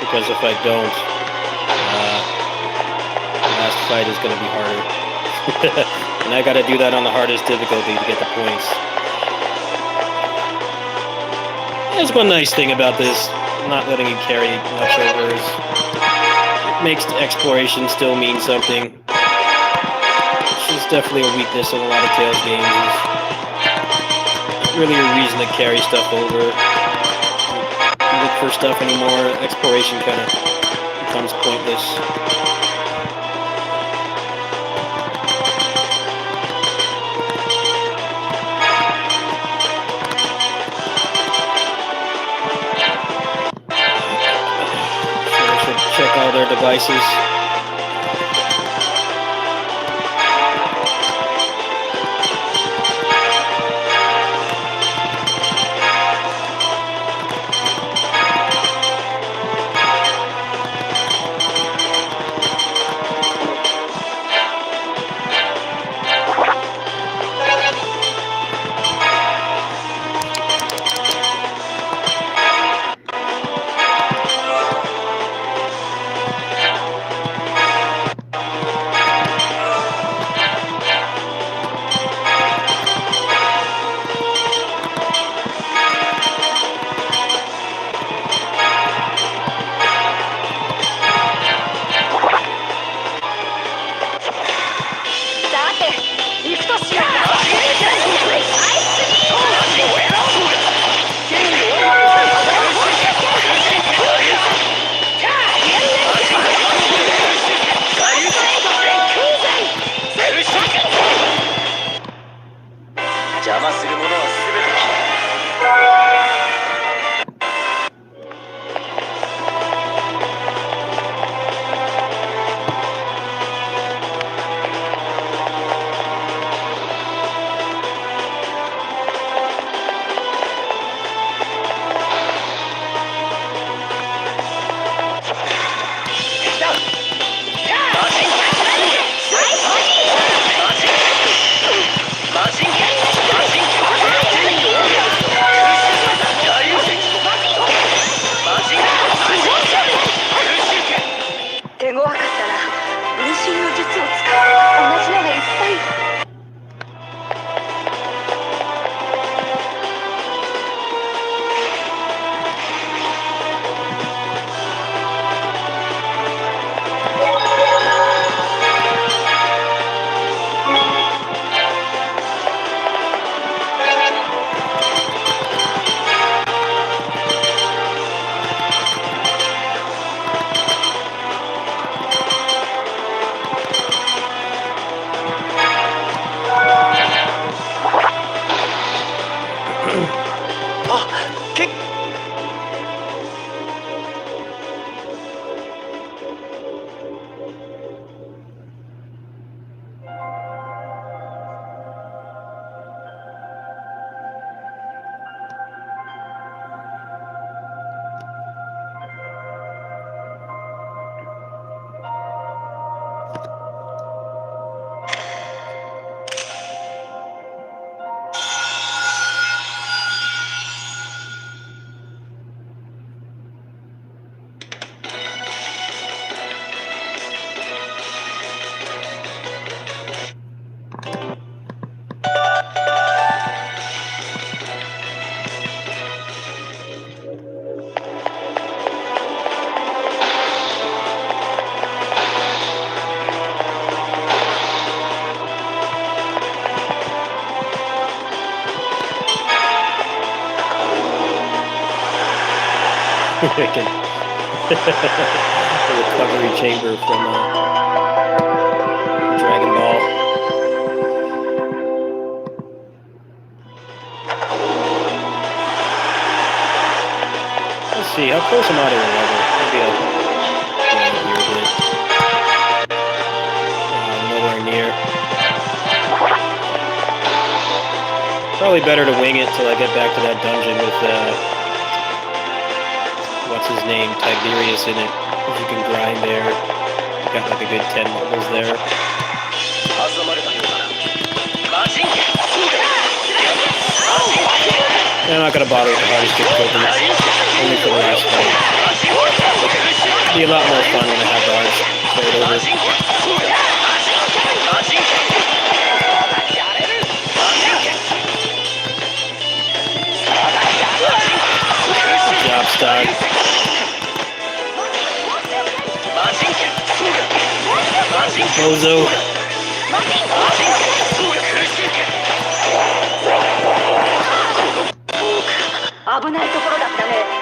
because if I don't, the last fight is going to be harder. And I got to do that on the hardest difficulty to get the points. There's one nice thing about this, not letting you carry leftovers. It makes the exploration still mean something. Which is definitely a weakness in a lot of Tales games. There's really a reason to carry stuff over. Look for stuff anymore. Exploration kind of becomes pointless. devices.邪魔するものは手強かったら分身の術を使う。同じのがいっぱい。Freaking the recovery chamber from Dragon Ball. Let's see, how close am I to a level? Maybe I'll go here a bit. Nowhere near. Probably better to wing it till I get back to that dungeon with what's his name, Tiberius in it. If you can grind there. Got like a good 10 levels there. I'm not gonna bother with the hardest difficulty. Only for the last fight. It'll be a lot more fun when I have the hardest played over. Good job, Stag. Bozo. 危ないところだったね。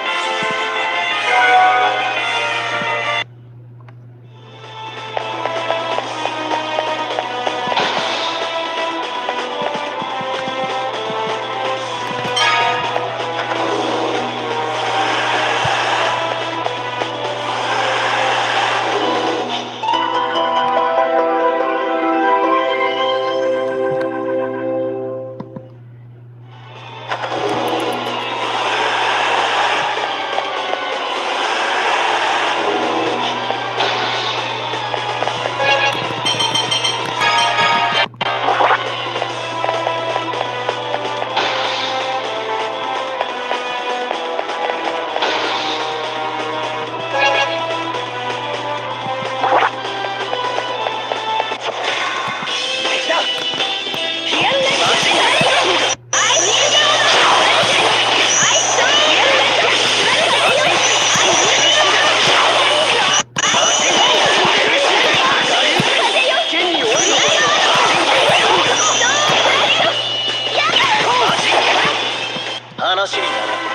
話にならん。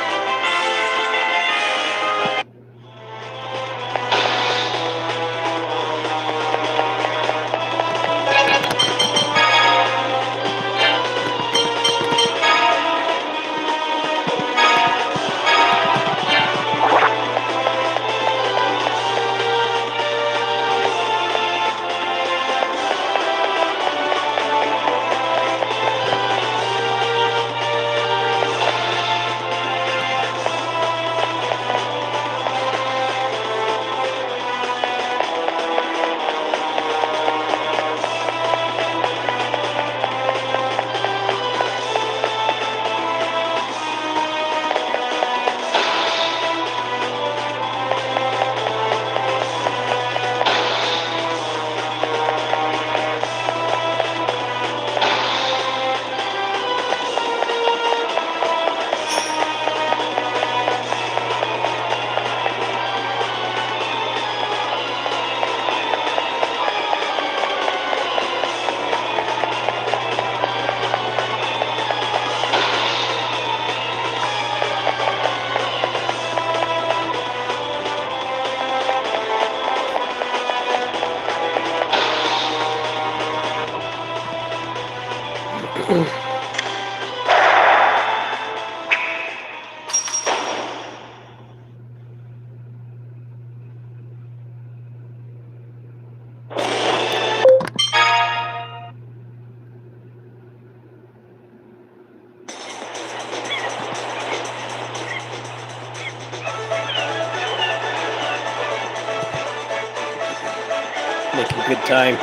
Making good time.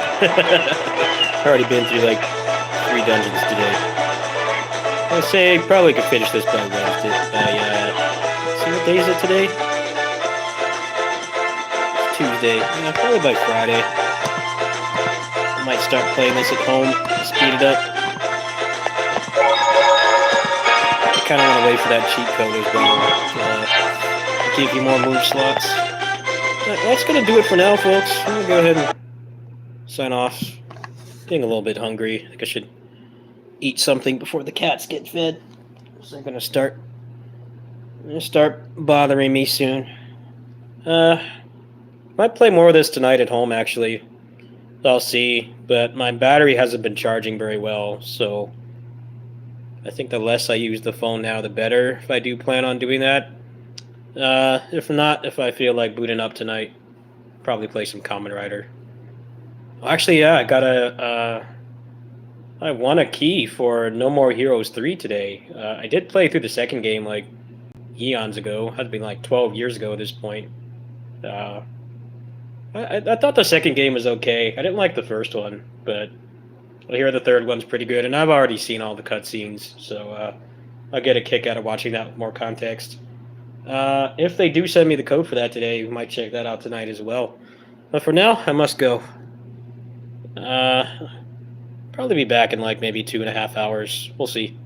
Already been through like 3 dungeons today. I'd say probably could finish this by Wednesday. Let's see, what day is it today? It's Tuesday. Yeah, probably by Friday. I might start playing this at home, speed it up. I kind of want to wait for that cheat code as well. Give you more move slots. That's going to do it for now, folks. I'm going to go ahead and sign off. Getting a little bit hungry. I think I should eat something before the cats get fed. So they're going to start bothering me soon. Might play more of this tonight at home, actually. I'll see. But my battery hasn't been charging very well, so I think the less I use the phone now, the better, if I do plan on doing that. If not, if I feel like booting up tonight, probably play some Kamen Rider. Actually, yeah, I won a key for No More Heroes 3 today. I did play through the second game like eons ago. Had been like 12 years ago at this point. I thought the second game was okay. I didn't like the first one, but I hear the third one's pretty good, and I've already seen all the cutscenes, so I'll get a kick out of watching that with more context. If they do send me the code for that today, we might check that out tonight as well. But for now, I must go. Probably be back in like maybe 2.5 hours. We'll see.